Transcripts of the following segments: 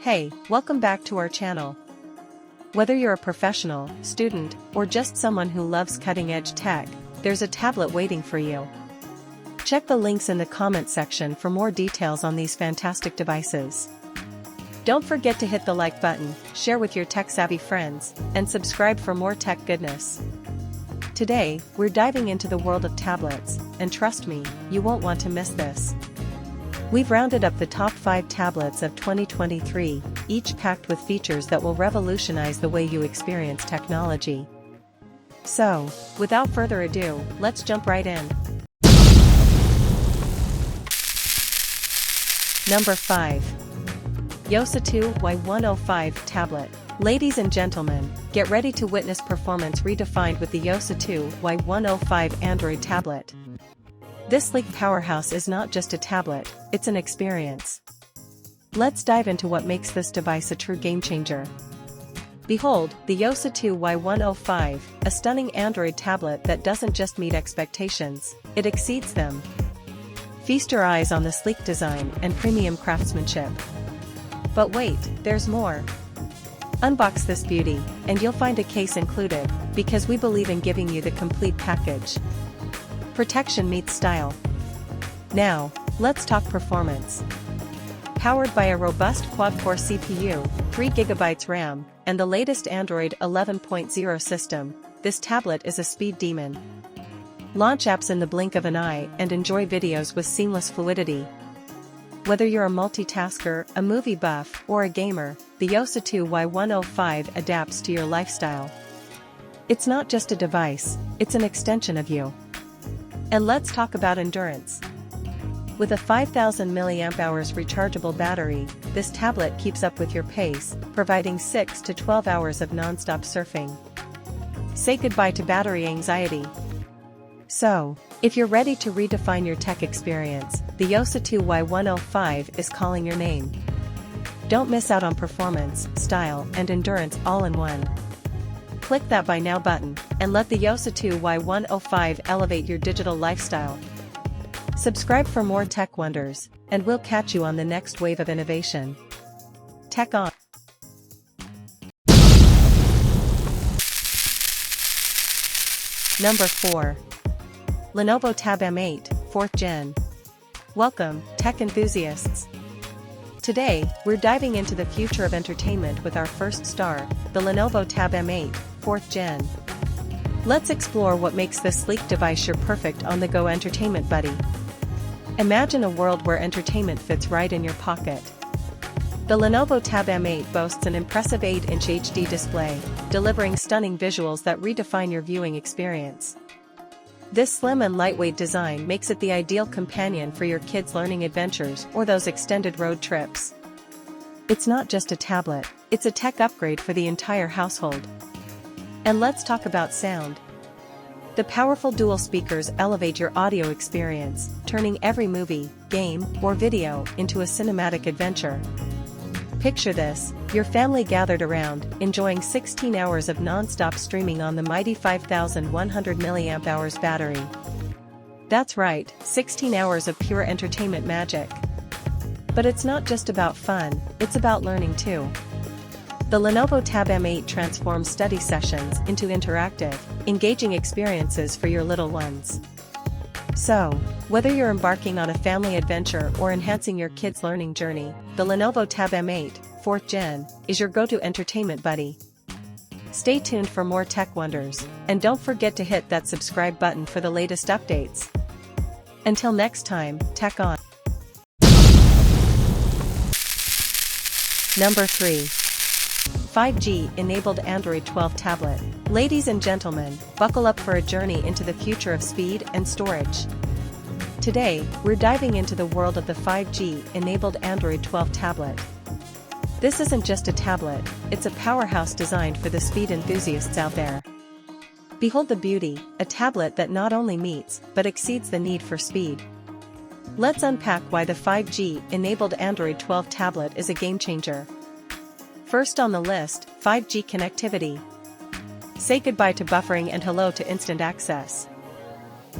Hey, welcome back to our channel. Whether you're a professional, student, or just someone who loves cutting-edge tech, there's a tablet waiting for you. Check the links in the comment section for more details on these fantastic devices. Don't forget to hit the like button, share with your tech-savvy friends, and subscribe for more tech goodness. Today, we're diving into the world of tablets, and trust me, you won't want to miss this. We've rounded up the top 5 tablets of 2023, each packed with features that will revolutionize the way you experience technology. So, without further ado, let's jump right in. Number 5. Yosa 2 Y105 Tablet. Ladies and gentlemen, get ready to witness performance redefined with the Yosa 2 Y105 Android tablet. This sleek powerhouse is not just a tablet, it's an experience. Let's dive into what makes this device a true game-changer. Behold, the Yosa 2 Y105, a stunning Android tablet that doesn't just meet expectations, it exceeds them. Feast your eyes on the sleek design and premium craftsmanship. But wait, there's more. Unbox this beauty, and you'll find a case included, because we believe in giving you the complete package. Protection meets style. Now, let's talk performance. Powered by a robust quad-core CPU, 3GB RAM, and the latest Android 11.0 system, this tablet is a speed demon. Launch apps in the blink of an eye and enjoy videos with seamless fluidity. Whether you're a multitasker, a movie buff, or a gamer, the Yosa 2 Y105 adapts to your lifestyle. It's not just a device, it's an extension of you. And let's talk about endurance. With a 5000 mAh rechargeable battery, this tablet keeps up with your pace, providing 6 to 12 hours of non-stop surfing. Say goodbye to battery anxiety. So, if you're ready to redefine your tech experience, the Yosa 2 Y105 is calling your name. Don't miss out on performance, style, and endurance all in one. Click that Buy Now button, and let the Yosa 2 Y105 elevate your digital lifestyle. Subscribe for more tech wonders, and we'll catch you on the next wave of innovation. Tech on! Number 4. Lenovo Tab M8, 4th Gen. Welcome, tech enthusiasts. Today, we're diving into the future of entertainment with our first star, the Lenovo Tab M8, 4th Gen. Let's explore what makes this sleek device your perfect on-the-go entertainment buddy. Imagine a world where entertainment fits right in your pocket. The Lenovo Tab M8 boasts an impressive 8-inch HD display, delivering stunning visuals that redefine your viewing experience. This slim and lightweight design makes it the ideal companion for your kids' learning adventures or those extended road trips. It's not just a tablet, it's a tech upgrade for the entire household. And let's talk about sound. The powerful dual speakers elevate your audio experience, turning every movie, game, or video into a cinematic adventure. Picture this, your family gathered around, enjoying 16 hours of non-stop streaming on the mighty 5100 mAh battery. That's right, 16 hours of pure entertainment magic. But it's not just about fun, it's about learning too. The Lenovo Tab M8 transforms study sessions into interactive, engaging experiences for your little ones. So, whether you're embarking on a family adventure or enhancing your kids' learning journey, the Lenovo Tab M8, 4th Gen, is your go-to entertainment buddy. Stay tuned for more tech wonders, and don't forget to hit that subscribe button for the latest updates. Until next time, tech on! Number 3. 5G-enabled Android 12 tablet. Ladies and gentlemen, buckle up for a journey into the future of speed and storage. Today, we're diving into the world of the 5G-enabled Android 12 tablet. This isn't just a tablet, it's a powerhouse designed for the speed enthusiasts out there. Behold the beauty, a tablet that not only meets, but exceeds the need for speed. Let's unpack why the 5G-enabled Android 12 tablet is a game-changer. First on the list, 5G connectivity. Say goodbye to buffering and hello to instant access.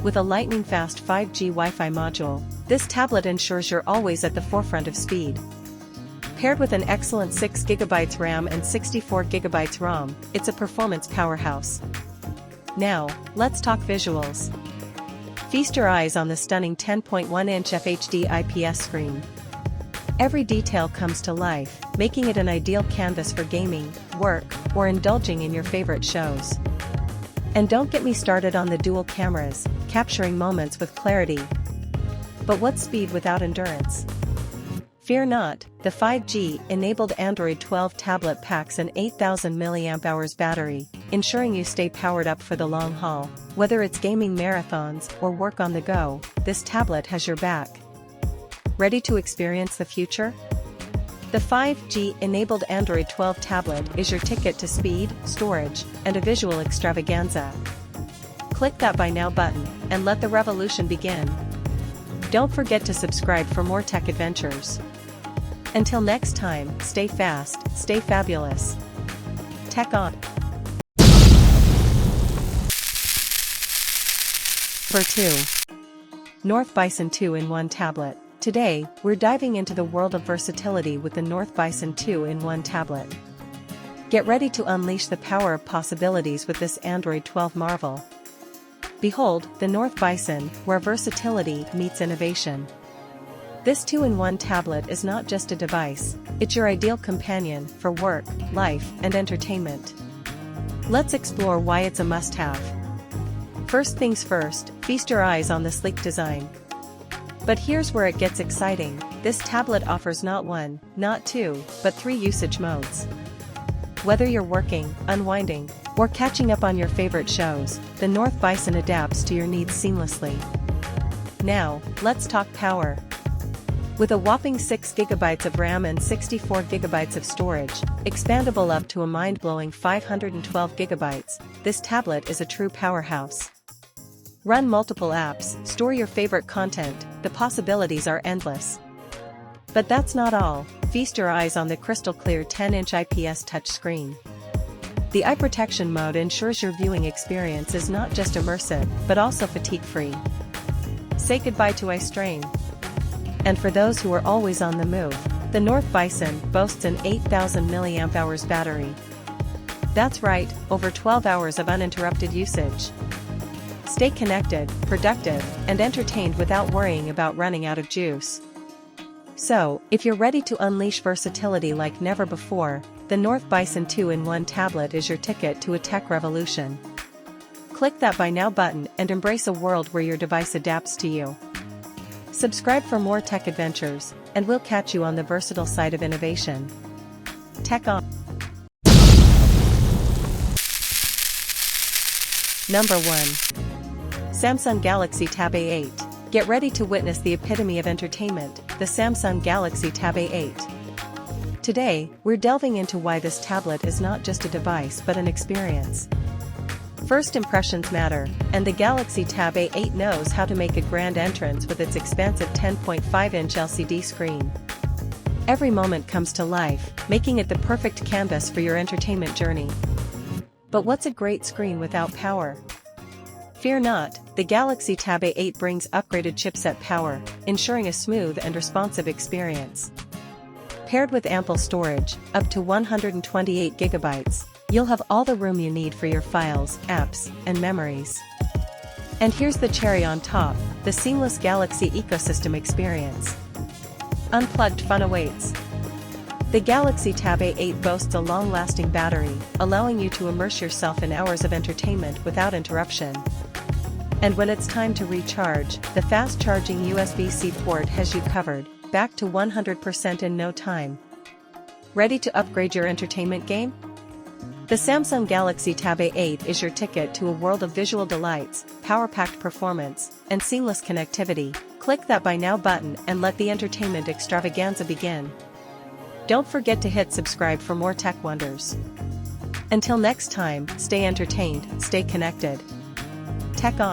With a lightning-fast 5G Wi-Fi module, this tablet ensures you're always at the forefront of speed. Paired with an excellent 6GB RAM and 64GB ROM, it's a performance powerhouse. Now, let's talk visuals. Feast your eyes on the stunning 10.1-inch FHD IPS screen. Every detail comes to life, making it an ideal canvas for gaming, work, or indulging in your favorite shows. And don't get me started on the dual cameras, capturing moments with clarity. But what's speed without endurance? Fear not, the 5G-enabled Android 12 tablet packs an 8,000 mAh battery, ensuring you stay powered up for the long haul. Whether it's gaming marathons or work on the go, this tablet has your back. Ready to experience the future? The 5G-enabled Android 12 tablet is your ticket to speed, storage, and a visual extravaganza. Click that Buy Now button, and let the revolution begin. Don't forget to subscribe for more tech adventures. Until next time, stay fast, stay fabulous. Tech on. Number 2. North Bison 2-in-1 Tablet. Today, we're diving into the world of versatility with the North Bison 2-in-1 tablet. Get ready to unleash the power of possibilities with this Android 12 marvel. Behold, the North Bison, where versatility meets innovation. This 2-in-1 tablet is not just a device, it's your ideal companion for work, life, and entertainment. Let's explore why it's a must-have. First things first, feast your eyes on the sleek design. But here's where it gets exciting, this tablet offers not one, not two, but 3 usage modes. Whether you're working, unwinding, or catching up on your favorite shows, the North Bison adapts to your needs seamlessly. Now, let's talk power. With a whopping 6GB of RAM and 64GB of storage, expandable up to a mind-blowing 512GB, this tablet is a true powerhouse. Run multiple apps, store your favorite content, the possibilities are endless. But that's not all, feast your eyes on the crystal-clear 10-inch IPS touchscreen. The eye protection mode ensures your viewing experience is not just immersive, but also fatigue-free. Say goodbye to eye strain. And for those who are always on the move, the North Bison boasts an 8,000 mAh battery. That's right, over 12 hours of uninterrupted usage. Stay connected, productive, and entertained without worrying about running out of juice. So, if you're ready to unleash versatility like never before, the North Bison 2-in-1 tablet is your ticket to a tech revolution. Click that Buy Now button and embrace a world where your device adapts to you. Subscribe for more tech adventures, and we'll catch you on the versatile side of innovation. Tech on. Number 1. Samsung Galaxy Tab A8. Get ready to witness the epitome of entertainment, the Samsung Galaxy Tab A8. Today, we're delving into why this tablet is not just a device but an experience. First impressions matter, and the Galaxy Tab A8 knows how to make a grand entrance with its expansive 10.5-inch LCD screen. Every moment comes to life, making it the perfect canvas for your entertainment journey. But what's a great screen without power? Fear not, the Galaxy Tab A8 brings upgraded chipset power, ensuring a smooth and responsive experience. Paired with ample storage, up to 128GB, you'll have all the room you need for your files, apps, and memories. And here's the cherry on top, the seamless Galaxy ecosystem experience. Unplugged fun awaits. The Galaxy Tab A8 boasts a long-lasting battery, allowing you to immerse yourself in hours of entertainment without interruption. And when it's time to recharge, the fast-charging USB-C port has you covered, back to 100% in no time. Ready to upgrade your entertainment game? The Samsung Galaxy Tab A8 is your ticket to a world of visual delights, power-packed performance, and seamless connectivity. Click that Buy Now button and let the entertainment extravaganza begin. Don't forget to hit subscribe for more tech wonders. Until next time, stay entertained, stay connected. Tech on.